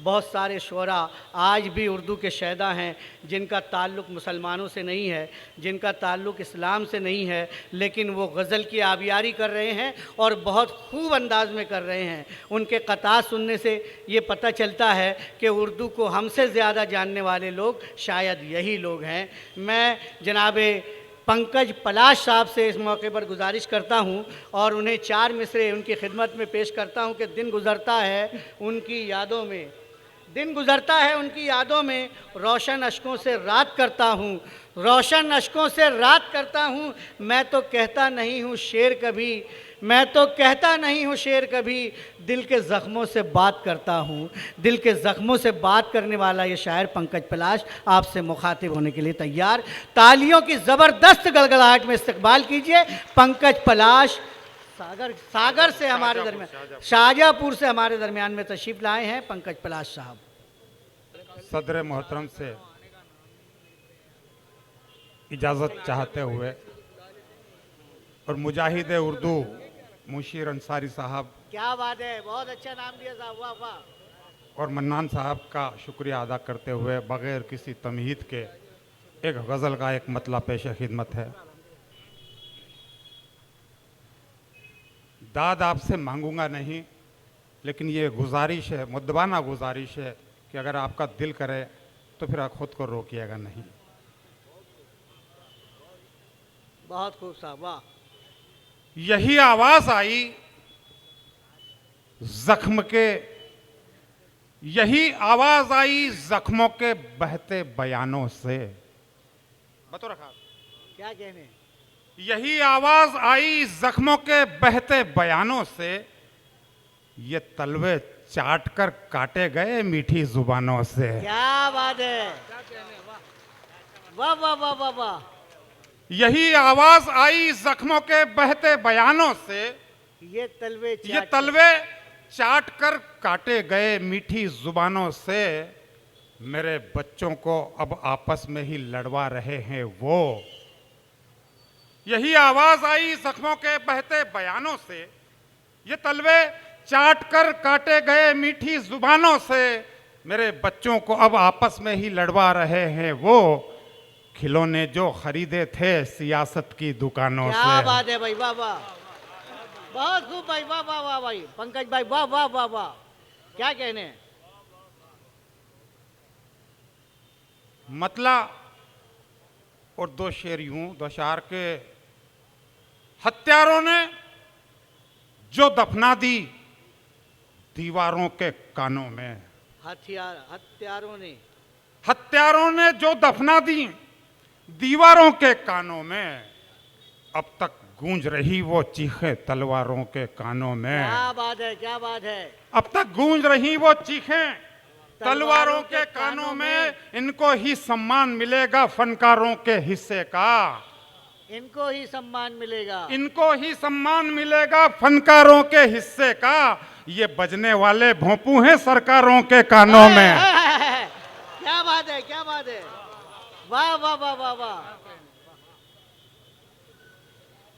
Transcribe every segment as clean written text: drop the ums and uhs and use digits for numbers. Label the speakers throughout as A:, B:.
A: बहुत सारे शुअरा आज भी उर्दू के शायदा हैं जिनका ताल्लुक़ मुसलमानों से नहीं है, जिनका ताल्लुक़ इस्लाम से नहीं है, लेकिन वो गज़ल की आबियारी कर रहे हैं और बहुत खूब अंदाज में कर रहे हैं। उनके क़ता सुनने से ये पता चलता है कि उर्दू को हमसे ज़्यादा जानने वाले लोग शायद यही लोग हैं। मैं जनाबे पंकज पलाश साहब से इस मौके पर गुजारिश करता हूं और उन्हें 4 मिसरे उनकी खिदमत में पेश करता हूं कि दिन गुज़रता है उनकी यादों में, दिन गुज़रता है उनकी यादों में, रोशन अश्कों से रात करता हूँ, रोशन अश्कों से रात करता हूँ। मैं तो कहता नहीं हूँ शेर कभी, मैं तो कहता नहीं हूँ शेर कभी, दिल के ज़ख्मों से बात करता हूँ। दिल के ज़ख्मों से बात करने वाला ये शायर पंकज पलाश आपसे मुखातिब होने के लिए तैयार। तालियों की ज़बरदस्त गड़गड़ाहट में इस्तकबाल कीजिए पंकज पलाश। सागर से हमारे दरमियान, शाहजहाँपुर से हमारे दरमियान में तशरीफ़ लाए हैं पंकज पलाश साहब।
B: सदर मोहतरम से इजाज़त चाहते हुए और मुजाहिद उर्दू मुशीर अंसारी साहब,
A: क्या बात है, बहुत अच्छा नाम दिया साहब, वाह वाह।
B: और मन्नान साहब का शुक्रिया अदा करते हुए बग़ैर किसी तमहीद के एक गज़ल का एक मतला पेश खिदमत है। दाद आपसे मांगूंगा नहीं, लेकिन ये गुजारिश है, मुद्दबाना गुजारिश है कि अगर आपका दिल करे तो फिर आप खुद को रोकिएगा नहीं।
A: बहुत खूब साहब, वाह।
B: यही आवाज़ आई जख्म के, यही आवाज़ आई जख्मों के बहते बयानों से। बतो रखा
A: क्या कहने,
B: यही आवाज़ आई जख्मों के बहते बयानों से, ये तलवे चाट कर काटे गए मीठी जुबानों से।
A: क्या बात है, वाह वाह वाह वाह वाह।
B: यही आवाज़ आई जख्मों के बहते बयानों से,
A: ये
B: तलवे चाट कर काटे गए मीठी जुबानों से, मेरे बच्चों को अब आपस में ही लड़वा रहे हैं वो। यही आवाज़ आई जख्मों के बहते बयानों से, ये तलवे चाट कर काटे गए मीठी जुबानों से, मेरे बच्चों को अब आपस में ही लड़वा रहे हैं वो, खिलौने जो खरीदे थे सियासत की दुकानों से।
A: क्या बात है भाई, वाह वाह, बहुत खूब भाई, वाह वाह वाह भाई पंकज भाई, वाह वाह वाह वाह, क्या कहने।
B: मतला और 2 शेर यूं, 2 अशार के, हत्यारों ने जो दफना दी दीवारों के कानों में, हत्यारों ने जो दफना दी दीवारों के कानों में, अब तक गूंज रही वो चीखें तलवारों के कानों में।
A: क्या बात है, क्या बात है।
B: अब तक गूंज रही वो चीखें तलवारों के कानों में, इनको ही सम्मान मिलेगा फनकारों के हिस्से का,
A: इनको ही सम्मान मिलेगा,
B: इनको ही सम्मान मिलेगा फनकारों के हिस्से का, ये बजने वाले भोंपू हैं सरकारों के कानों में।
A: क्या बात है, क्या बात है, वाह वाह वाह वाह वाह।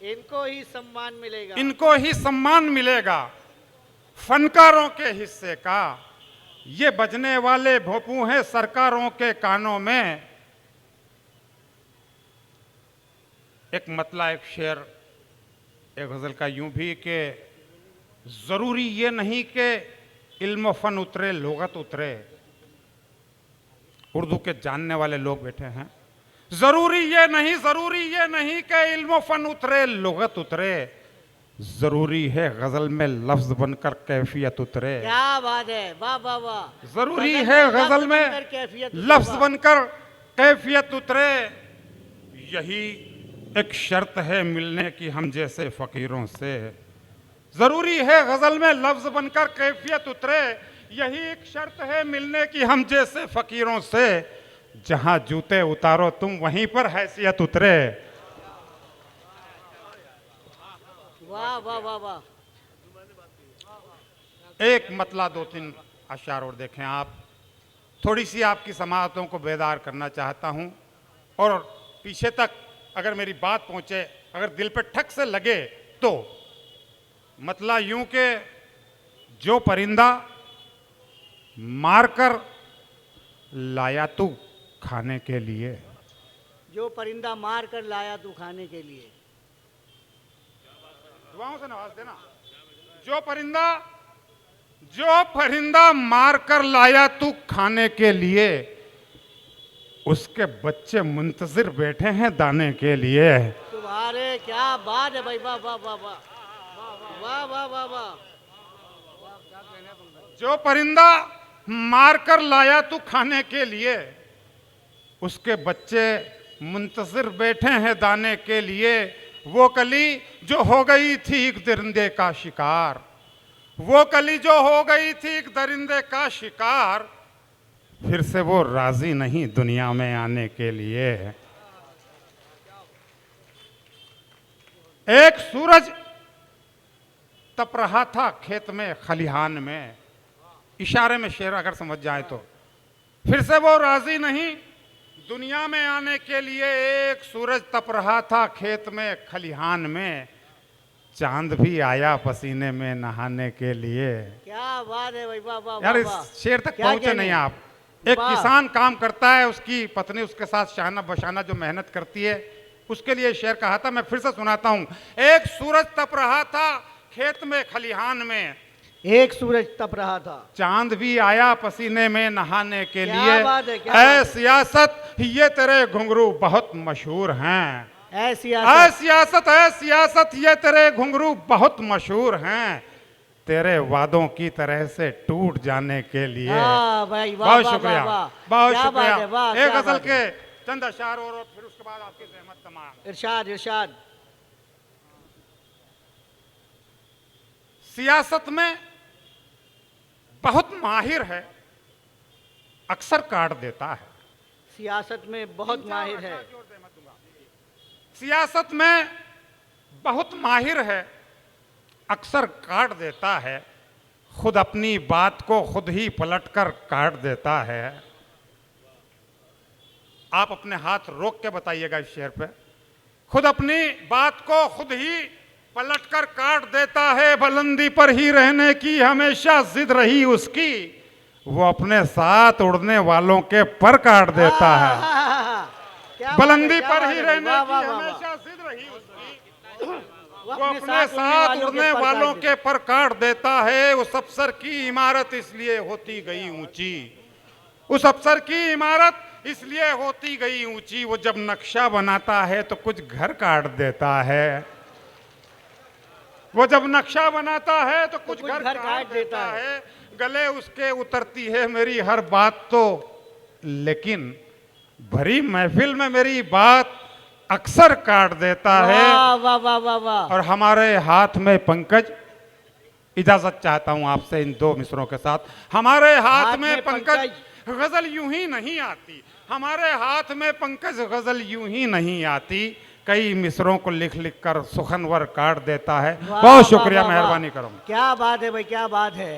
A: इनको ही सम्मान मिलेगा,
B: इनको ही सम्मान मिलेगा फनकारों के हिस्से का, ये बजने वाले भोंपू हैं सरकारों के कानों में। एक मतला, एक शेर, एक गज़ल का यूं भी कि ज़रूरी ये नहीं कि इल्म फ़न उतरे लुग़त उतरे, उर्दू के जानने वाले लोग बैठे हैं। ज़रूरी ये नहीं कि इल्म फ़न उतरे लुग़त उतरे, ज़रूरी है गज़ल में लफ्ज़ बनकर कैफियत उतरे।
A: क्या बात है, वाह वाह वाह।
B: ज़रूरी है गज़ल में लफ्ज़ बनकर कैफियत उतरे, यही एक शर्त है मिलने की हम जैसे फ़कीरों से। ज़रूरी है गज़ल में लफ्ज़ बनकर कैफियत उतरे, यही एक शर्त है मिलने की हम जैसे फ़कीरों से, जहां जूते उतारो तुम वहीं पर हैसियत उतरे।
A: वाह वाह वाह वाह।
B: एक मतला 2-3 अशार और देखें आप, थोड़ी सी आपकी समाअतों को बेदार करना चाहता हूं, और पीछे तक अगर मेरी बात पहुंचे, अगर दिल पे ठक से लगे तो। मतला यूं के जो परिंदा मारकर लाया तू खाने के लिए।
A: जो परिंदा मार कर लाया तू खाने के लिए।
B: दुआओं से नवाज देना। जो परिंदा मार कर लाया तू खाने के लिए, उसके बच्चे मुंतजिर बैठे हैं दाने के लिए।
A: तुम्हारे क्या बात है भाई, वाह वाह वाह वाह वाह वाह वाह वाह।
B: जो परिंदा मार कर लाया तू खाने के लिए, उसके बच्चे मुंतजिर बैठे हैं दाने के लिए। वो कली जो हो गई थी एक दरिंदे का शिकार, वो कली जो हो गई थी एक दरिंदे का शिकार, फिर से वो राजी नहीं दुनिया में आने के लिए। एक सूरज तप रहा था खेत में खलिहान में। इशारे में शेर अगर समझ जाए तो, फिर से वो राजी नहीं दुनिया में आने के लिए। एक सूरज तप रहा था खेत में खलिहान में, चांद भी आया पसीने में नहाने के लिए।
A: क्या बात है भाई, वाह वाह
B: यार
A: वाह।
B: इस शेर तक
A: क्या
B: पहुंचे
A: कहने?
B: नहीं आप। एक
A: वाह।
B: किसान काम करता है, उसकी पत्नी उसके साथ शाना बशाना जो मेहनत करती है, उसके लिए शेर कहा था। मैं फिर से सुनाता हूं। एक सूरज तप रहा था खेत में खलिहान में,
A: एक सूरज तप रहा था,
B: चांद भी आया पसीने में नहाने के
A: क्या
B: लिए।
A: बात है, क्या बात है।
B: सियासत ये तेरे घुंघरू बहुत मशहूर हैं।
A: ऐ
B: सियासत ये तेरे घुंघरू बहुत मशहूर हैं, तेरे वादों की तरह से टूट जाने के लिए।
A: भाई वाह
B: बहुत
A: वाह
B: शुक्रिया,
A: वाह,
B: बहुत
A: क्या बात है, वाह,
B: शुक्रिया। एक
A: क्या
B: गजल
A: बात है।
B: के चंद अशार और फिर उसके बाद आपकी जहमत तमाम।
A: इरशाद इरशाद।
B: सियासत में बहुत माहिर है, अक्सर काट देता है।
A: सियासत में बहुत माहिर है,
B: सियासत में बहुत माहिर है, अक्सर काट देता है। खुद अपनी बात को खुद ही पलटकर काट देता है। आप अपने हाथ रोक के बताइएगा इस शेर पे। खुद अपनी बात को खुद ही पलटकर काट देता है, बुलंदी पर ही रहने की हमेशा जिद रही उसकी, वो अपने साथ उड़ने वालों के पर काट देता है।
A: क्या
B: बुलंदी
A: बात है,
B: पर
A: क्या
B: ही
A: बात है,
B: रहने
A: वाह,
B: की
A: वाह, वाह,
B: हमेशा जिद रही उसकी,
A: वाह।
B: वो अपने साथ उड़ने वालों के पर काट देता है। उस अफसर की इमारत इसलिए होती गई ऊंची, उस अफसर की इमारत इसलिए होती गई ऊंची, वो जब नक्शा बनाता है तो कुछ घर काट देता है। वो जब नक्शा बनाता है तो कुछ घर काट देता है। गले उसके उतरती है मेरी हर बात तो, लेकिन भरी महफिल में मेरी बात अक्सर काट देता है।
A: वाह वाह वाह वाह।
B: और हमारे हाथ में पंकज, इजाजत चाहता हूं आपसे इन दो मिसरों के साथ। हमारे हाथ में पंकज गजल यूं ही नहीं आती, हमारे हाथ में पंकज गजल यूं ही नहीं आती, कई मिसरों को लिख लिख कर सुखनवर काट देता है। बहुत शुक्रिया, मेहरबानी करूंगा।
A: क्या बात है भाई, क्या बात है।